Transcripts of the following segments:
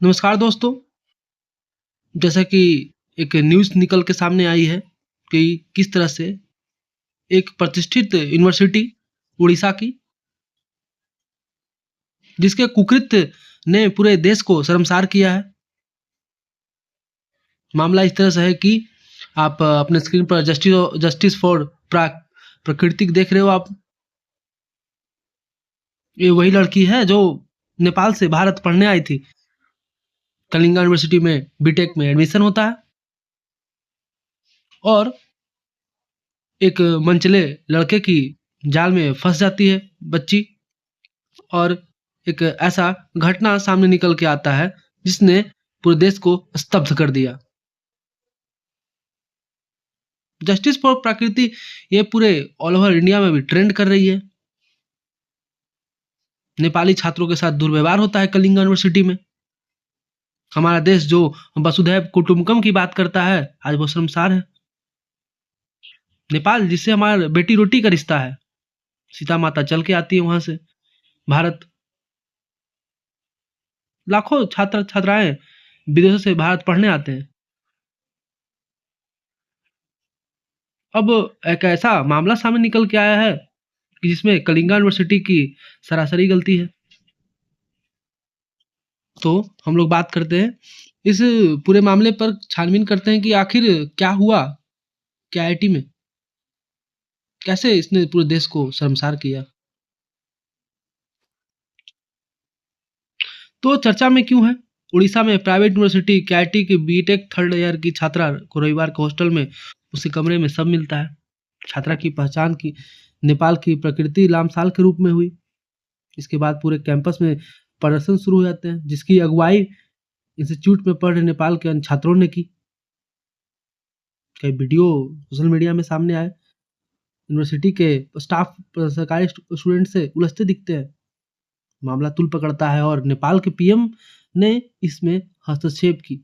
नमस्कार दोस्तों। जैसा कि एक न्यूज़ निकल के सामने आई है कि किस तरह से एक प्रतिष्ठित यूनिवर्सिटी उड़ीसा की, जिसके कुकृत्य ने पूरे देश को शर्मसार किया है। मामला इस तरह से है कि आप अपने स्क्रीन पर जस्टिस फॉर प्रकृति देख रहे हो आप। ये वही लड़की है जो नेपाल से भारत पढ़ने आई थी। कलिंगा यूनिवर्सिटी में बीटेक में एडमिशन होता है और एक मनचले लड़के की जाल में फंस जाती है बच्ची, और एक ऐसा घटना सामने निकल के आता है जिसने पूरे देश को स्तब्ध कर दिया। जस्टिस फॉर प्रकृति ये पूरे ऑल ओवर इंडिया में भी ट्रेंड कर रही है। नेपाली छात्रों के साथ दुर्व्यवहार होता है कलिंगा यूनिवर्सिटी में। हमारा देश जो वसुधैव कुटुंबकम की बात करता है, आज वो शर्मसार है। नेपाल जिससे हमारा बेटी रोटी का रिश्ता है, सीता माता चल के आती है वहां से भारत। लाखों छात्र छात्राएं विदेशों से भारत पढ़ने आते हैं। अब एक ऐसा मामला सामने निकल के आया है कि जिसमें कलिंगा यूनिवर्सिटी की सरासरी गलती है। तो हम लोग बात करते हैं इस पूरे मामले पर, छानबीन करते हैं कि आखिर क्या हुआ केआईटी में, कैसे इसने पूरे देश को शर्मसार किया। तो चर्चा में क्यों है? उड़ीसा में प्राइवेट यूनिवर्सिटी केआईटी की बीटेक थर्ड ईयर की छात्रा को रविवार को हॉस्टल में उसी कमरे में सब मिलता है। छात्रा की पहचान की नेपाल की प्रकृति लामसाल के रूप में हुई। इसके बाद पूरे कैंपस में प्रदर्शन शुरू हो जाते हैं, जिसकी अगुवाई इंस्टीट्यूट में पढ़ रहे नेपाल के अन्य छात्रों ने की। कई वीडियो सोशल मीडिया में सामने आए। यूनिवर्सिटी के स्टाफ सरकारी स्टूडेंट से उलझते दिखते हैं। मामला तूल पकड़ता है और नेपाल के पीएम ने इसमें हस्तक्षेप की।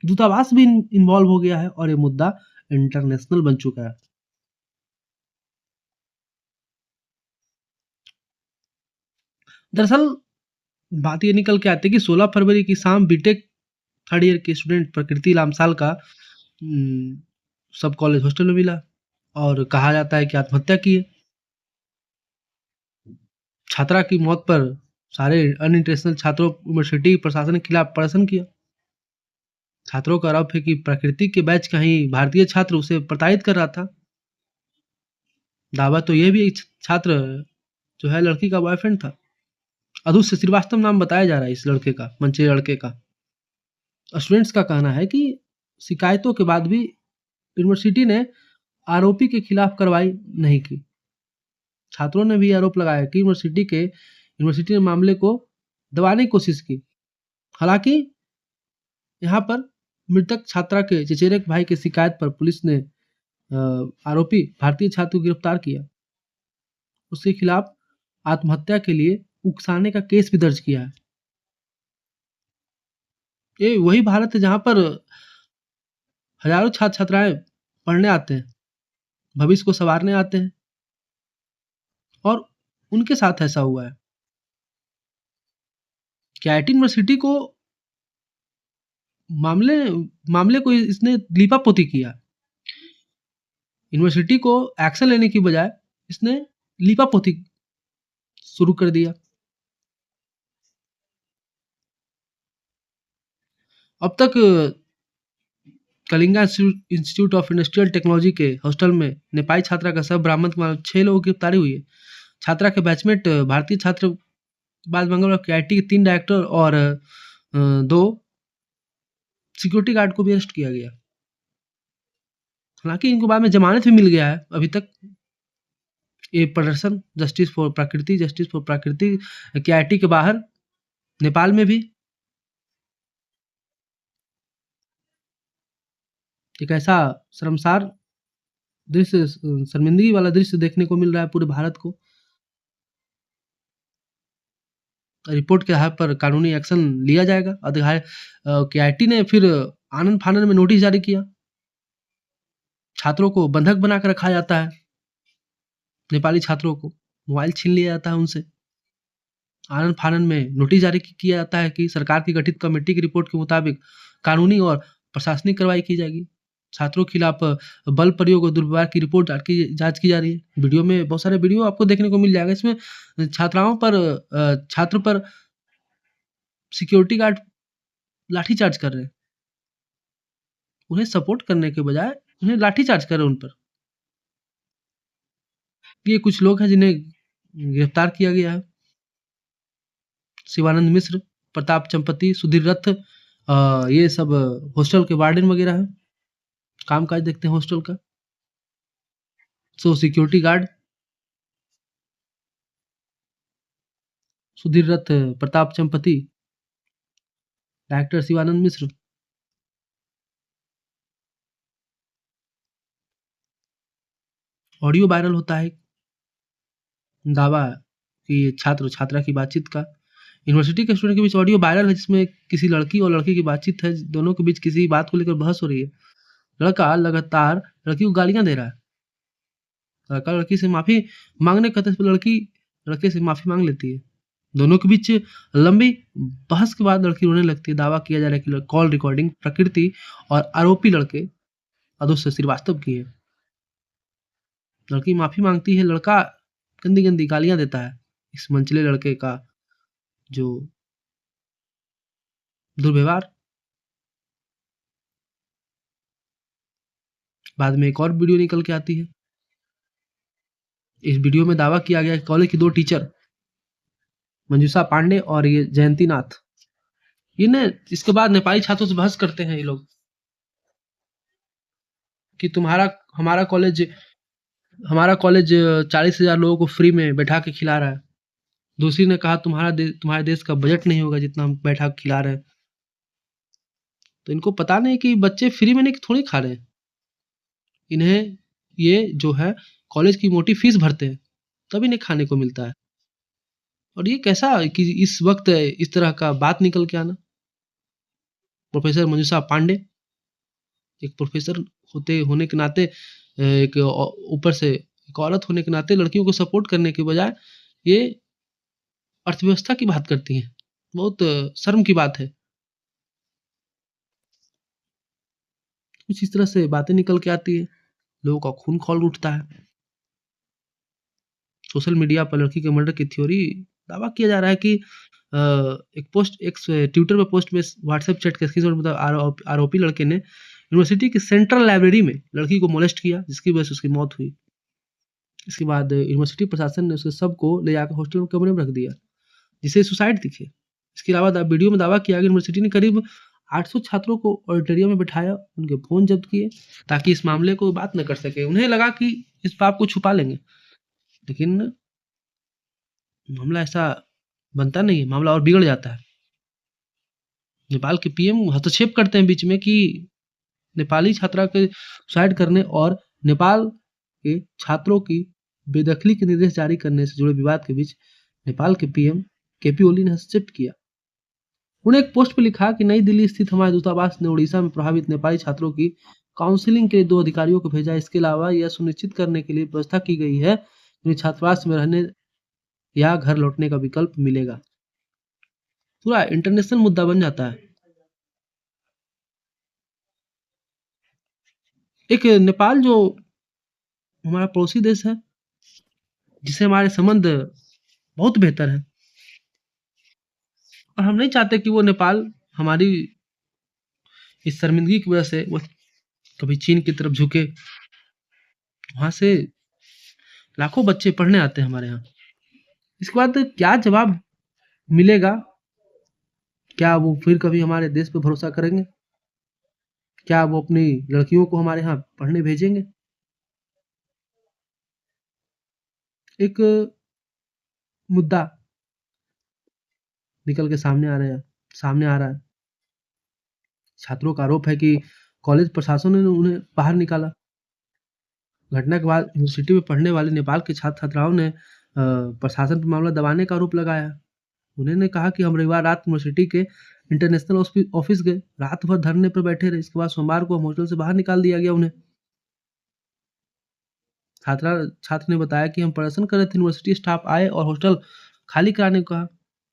दूतावास भी इन्वॉल्व हो गया है और ये मुद्दा इंटरनेशनल बन चुका है। दरअसल बात ये निकल के आती है कि 16 फरवरी की शाम बीटेक थर्ड ईयर के स्टूडेंट प्रकृति लामसाल का सब कॉलेज हॉस्टल में मिला और कहा जाता है कि आत्महत्या की है। छात्रा की मौत पर सारे अनइंटरनेशनल छात्रों यूनिवर्सिटी प्रशासन के खिलाफ प्रदर्शन किया। छात्रों का आरोप है कि प्रकृति के बैच का ही भारतीय छात्र उसे प्रताड़ित कर रहा था। दावा तो यह भी छात्र जो है लड़की का बॉयफ्रेंड था। अधुष्य श्रीवास्तव नाम बताया जा रहा है इस लड़के का, मंचे लड़के का। स्टूडेंट्स का कहना है कि शिकायतों के बाद भी यूनिवर्सिटी ने आरोपी के खिलाफ कार्रवाई नहीं की। छात्रों ने भी आरोप लगाया कि यूनिवर्सिटी ने मामले को दबाने की कोशिश की। हालांकि यहाँ पर मृतक छात्रा के चचेरे भाई की शिकायत पर पुलिस ने आरोपी भारतीय छात्र को गिरफ्तार किया। उसके खिलाफ आत्महत्या के लिए उकसाने का केस भी दर्ज किया है। ये वही भारत है जहाँ पर हजारों छात्र छात्राएं पढ़ने आते हैं, भविष्य को संवारने आते हैं, और उनके साथ ऐसा हुआ है। केआईटी यूनिवर्सिटी को मामले को इसने लीपापोती किया। यूनिवर्सिटी को एक्शन लेने की बजाय इसने लीपापोती शुरू कर दिया। अब तक Kalinga institute of industrial technology के हॉस्टल में नेपाली छात्रा का शव बरामद हुआ। 6 लोगों की गिरफ्तारी हुई है। छात्रा के बैचमेट भारतीय छात्र बाद मंगलवार केआईटी के 3 डायरेक्टर और 2 सिक्योरिटी गार्ड को भी अरेस्ट किया गया। हालांकि इनको बाद में जमानत भी मिल गया है। अभी तक ये प्रदर्शन जस्टिस फॉर प्रकृति केआईटी के बाहर नेपाल में भी एक ऐसा शर्मसार दृश्य, शर्मिंदगी वाला दृश्य देखने को मिल रहा है पूरे भारत को। रिपोर्ट के आधार पर कानूनी एक्शन लिया जाएगा। केआईटी ने फिर आनन फानन में नोटिस जारी किया। छात्रों को बंधक बनाकर रखा जाता है। नेपाली छात्रों को मोबाइल छीन लिया जाता है उनसे। आनन-फानन में नोटिस जारी किया जाता है कि सरकार की गठित कमेटी की रिपोर्ट के मुताबिक कानूनी और प्रशासनिक कार्रवाई की जाएगी। छात्रों के खिलाफ बल प्रयोग और दुर्व्यवहार की रिपोर्ट जाँच की जा रही है। वीडियो में बहुत सारे वीडियो आपको देखने को मिल जाएगा। इसमें छात्र पर सिक्योरिटी गार्ड लाठीचार्ज कर रहे हैं। उन्हें सपोर्ट करने के बजाय उन्हें लाठीचार्ज कर रहे हैं उन पर। ये कुछ लोग हैं जिन्हें गिरफ्तार किया गया है। शिवानंद मिश्र, प्रताप चंपति, सुधीर रथ, ये सब हॉस्टल के वार्डन वगैरह हैं। कामकाज देखते हैं हॉस्टल का। सिक्योरिटी गार्ड सुधीर रथ, प्रताप चंपति, डायरेक्टर शिवानंद मिश्र। ऑडियो वायरल होता है दावा कि छात्र छात्रा की बातचीत का। यूनिवर्सिटी के स्टूडेंट के बीच ऑडियो वायरल है जिसमें किसी लड़की और लड़के की बातचीत है। दोनों के बीच किसी बात को लेकर बहस हो रही है। लड़का लगातार लड़की को गालियां दे रहा है। लड़का लड़की से माफी मांगने कहते तो लड़की लड़के से माफी मांग लेती है। दोनों के बीच लंबी बहस के बाद लड़की रोने लगती है। दावा किया जा रहा है कि कॉल रिकॉर्डिंग प्रकृति और आरोपी लड़के अदुष्य श्रीवास्तव की है। लड़की माफी मांगती है। लड़का गंदी गंदी गालियां देता है इस मंचले लड़के का जो दुर्व्यवहार। बाद में एक और वीडियो निकल के आती है। इस वीडियो में दावा किया गया कि कॉलेज की 2 टीचर मंजूषा पांडे और ये जयंती नाथ, इसके बाद नेपाली छात्रों से बहस करते हैं ये लोग कि हमारा कॉलेज 40,000 लोगों को फ्री में बैठा के खिला रहा है। दूसरी ने कहा तुम्हारे देश का बजट नहीं होगा जितना हम बैठा के खिला रहे हैं। तो इनको पता नहीं कि बच्चे फ्री में नहीं थोड़ी खा रहे हैं। इन्हें ये जो है कॉलेज की मोटी फीस भरते हैं तब इन्हें खाने को मिलता है। और ये कैसा कि इस वक्त इस तरह का बात निकल के आना। प्रोफेसर मंजूषा पांडे एक प्रोफेसर होने के नाते एक ऊपर से एक औरत होने के नाते लड़कियों को सपोर्ट करने के बजाय ये अर्थव्यवस्था की बात करती हैं। बहुत शर्म की बात है। कुछ इस तरह से बातें निकल के आती है। लोगों का खून खौल उठता है। सोशल मीडिया पर लड़की के मर्डर की थ्योरी दावा किया जा रहा है कि एक ट्विटर पर पोस्ट में व्हाट्सएप चैट के स्क्रीनशॉट आरोपी लड़के ने यूनिवर्सिटी की सेंट्रल लाइब्रेरी में लड़की को मोलेस्ट किया जिसकी वजह से उसकी मौत हुई। इसके बाद यूनिवर्सिटी प्रशासन ने उसके शव को ले जाकर हॉस्टल में कमरे में रख दिया जिसे सुसाइड दिखे। इसके अलावा वीडियो में दावा किया कि यूनिवर्सिटी ने करीब 800 छात्रों को ऑडिटोरियम में बिठाया, उनके फोन जब्त किए ताकि इस मामले को बात न कर सके। उन्हें लगा कि इस पाप को छुपा लेंगे, लेकिन मामला ऐसा बनता नहीं है, मामला और बिगड़ जाता है। नेपाल के पीएम हस्तक्षेप करते हैं बीच में कि नेपाली छात्रा के सुसाइड करने और नेपाल के छात्रों की बेदखली के निर्देश जारी करने से जुड़े विवाद के बीच नेपाल के पीएम केपी ओली ने हस्तक्षेप किया। उन्हें एक पोस्ट पर लिखा कि नई दिल्ली स्थित हमारे दूतावास ने उड़ीसा में प्रभावित नेपाली छात्रों की काउंसलिंग के लिए 2 अधिकारियों को भेजा। इसके अलावा यह सुनिश्चित करने के लिए व्यवस्था की गई है कि उन्हें छात्रावास में रहने या घर लौटने का विकल्प मिलेगा। पूरा इंटरनेशनल मुद्दा बन जाता है। एक नेपाल जो हमारा पड़ोसी देश है जिससे हमारे संबंध बहुत बेहतर है और हम नहीं चाहते कि वो नेपाल हमारी इस शर्मिंदगी की वजह से वो कभी चीन की तरफ झुके। वहां से लाखों बच्चे पढ़ने आते हैं हमारे यहाँ। इसके बाद क्या जवाब मिलेगा? क्या वो फिर कभी हमारे देश पे भरोसा करेंगे? क्या वो अपनी लड़कियों को हमारे यहाँ पढ़ने भेजेंगे? एक मुद्दा निकल के सामने आ रहा है। छात्रों का आरोप है कि कॉलेज प्रशासन ने उन्हें बाहर निकाला। घटना के बाद यूनिवर्सिटी में पढ़ने वाले नेपाल के छात्र छात्राओं ने प्रशासन पर मामला दबाने का आरोप लगाया। उन्होंने कहा कि हम रविवार रात यूनिवर्सिटी के इंटरनेशनल ऑफिस गए, रात भर धरने पर बैठे रहे। इसके बाद सोमवार को हम हॉस्टल से बाहर निकाल दिया गया उन्हें। छात्र ने बताया कि हम प्रदर्शन कर रहे थे, यूनिवर्सिटी स्टाफ आए और हॉस्टल खाली कराने को कहा।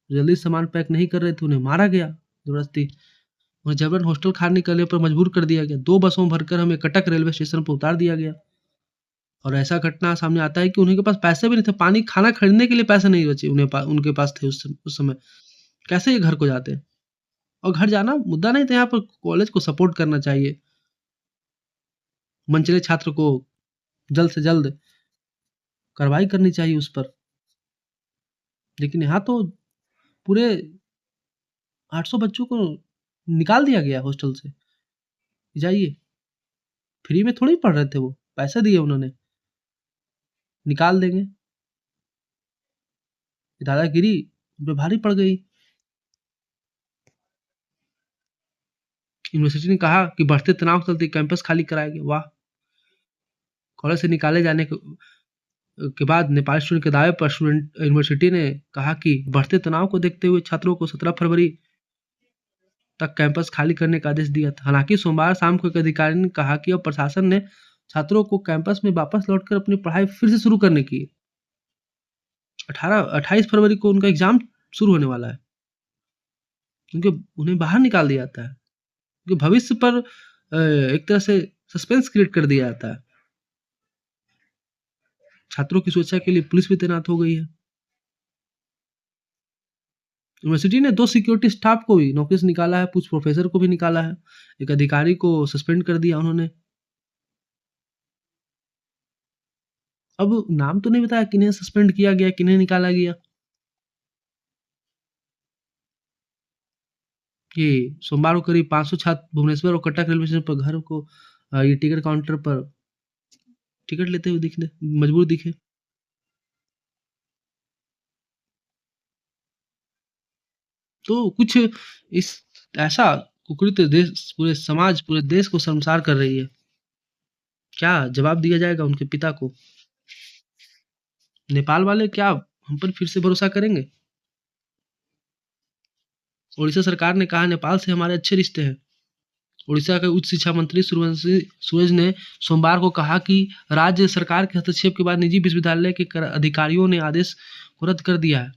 जल्दी से सामान पैक नहीं कर रहे थे, उन्हें मारा गया ज़बरदस्ती। उन्हें जबरन हॉस्टल खाने निकलने पर मजबूर कर दिया गया। 2 बसों में भरकर हमें कटक रेलवे स्टेशन पर उतार दिया गया। और ऐसा घटना सामने आता है कि उन्हीं के पास पैसे भी नहीं थे, पानी खाना खरीदने के लिए पैसे नहीं बचे उनके पास थे उस समय। कैसे ये घर को जाते? और घर जाना मुद्दा नहीं था, यहाँ पर कॉलेज को सपोर्ट करना चाहिए। मनचले छात्र को जल्द से जल्द कार्रवाई करनी चाहिए उस पर। लेकिन यहाँ तो पूरे 800 बच्चों को निकाल दिया गया हॉस्टल से। जाइए, फ्री में थोड़ी पढ़ रहे थे वो, पैसे दिए उन्होंने, निकाल देंगे। दादागिरी उन पे भारी पड़ गई। यूनिवर्सिटी ने कहा कि बढ़ते तनाव के चलते कैंपस खाली कराया गया। वाह! कॉलेज से निकाले जाने के बाद नेपाल स्टूडेंट के दावे पर यूनिवर्सिटी ने कहा कि बढ़ते तनाव को देखते हुए छात्रों को 17 फरवरी तक कैंपस खाली करने का आदेश दिया था। हालांकि सोमवार शाम को एक अधिकारी ने कहा कि अब प्रशासन ने छात्रों को कैंपस में वापस लौटकर अपनी पढ़ाई फिर से शुरू करने की 28 फरवरी को उनका एग्जाम शुरू होने वाला है, क्योंकि उन्हें बाहर निकाल दिया जाता है, क्योंकि भविष्य पर एक तरह से सस्पेंस क्रिएट कर दिया जाता है। छात्रों की सुरक्षा के लिए पुलिस भी तैनात हो गई है। यूनिवर्सिटी ने 2 सिक्योरिटी स्टाफ को भी नौकरी से निकाला है, कुछ प्रोफेसर को भी निकाला है, एक अधिकारी को सस्पेंड कर दिया उन्होंने। अब नाम तो नहीं बताया किन्हें सस्पेंड किया गया, किन्हें निकाला गया। ये सोमवार को करीब 500 छात्र भुवनेश्वर और कटक रेलवे स्टेशन पर घर को ये टिकट काउंटर पर टिकट लेते हुए दिखने मजबूर दिखे। तो कुछ इस ऐसा कुकृत्य देश पूरे समाज पूरे देश को शर्मसार कर रही है। क्या जवाब दिया जाएगा उनके पिता को? नेपाल वाले क्या हम पर फिर से भरोसा करेंगे? उड़ीसा सरकार ने कहा नेपाल से हमारे अच्छे रिश्ते हैं। उड़ीसा के उच्च शिक्षा मंत्री सूर्यवंशी सूरज ने सोमवार को कहा कि राज्य सरकार के हस्तक्षेप के बाद निजी विश्वविद्यालय के अधिकारियों ने आदेश को रद्द कर दिया है।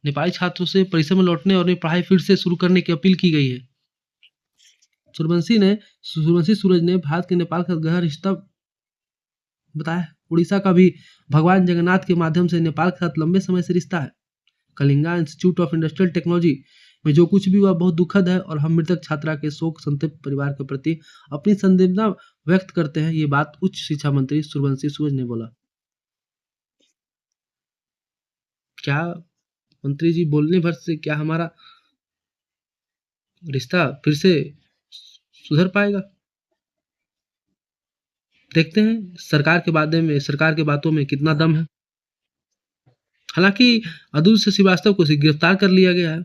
नेपाली छात्रों से परिसर में लौटने और अपनी पढ़ाई फिर से शुरू करने की अपील की गई है। सूर्यवंशी सूरज ने भारत के नेपाल का गहरा रिश्ता बताया। उड़ीसा का भी भगवान जगन्नाथ के माध्यम से नेपाल के साथ लंबे समय से रिश्ता है। Kalinga institute of industrial technology में जो कुछ भी हुआ बहुत दुखद है और हम मृतक छात्रा के शोक संतप्त परिवार के प्रति अपनी संवेदना व्यक्त करते हैं। ये बात उच्च शिक्षा मंत्री सूर्यवंशी सूरज ने बोला। क्या मंत्री जी बोलने भर से क्या हमारा रिश्ता फिर से सुधर पाएगा? देखते हैं सरकार के बातों में कितना दम है। हालांकि अदूर श्रीवास्तव को गिरफ्तार कर लिया गया है।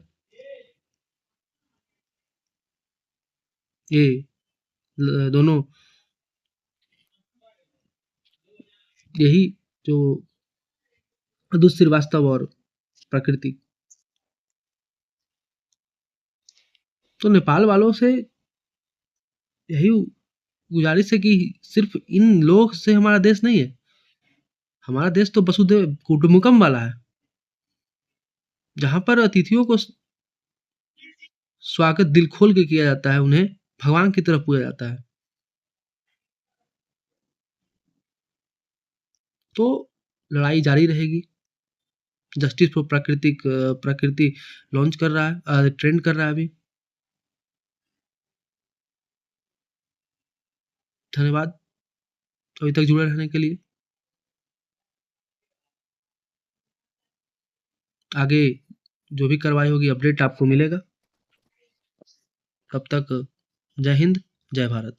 ये दोनों यही जो अदूर श्रीवास्तव और प्रकृति, तो नेपाल वालों से यही गुजारिश है कि सिर्फ इन लोग से हमारा देश नहीं है। हमारा देश तो वसुधैव कुटुंबकम वाला है, जहां पर अतिथियों को स्वागत दिल खोल के किया जाता है, उन्हें भगवान की तरफ पूजा जाता है। तो लड़ाई जारी रहेगी। जस्टिस फॉर प्रकृति लॉन्च कर रहा है, ट्रेंड कर रहा है अभी। धन्यवाद अभी तक जुड़े रहने के लिए। आगे जो भी कार्रवाई होगी अपडेट आपको मिलेगा। तब तक जय हिंद, जय भारत।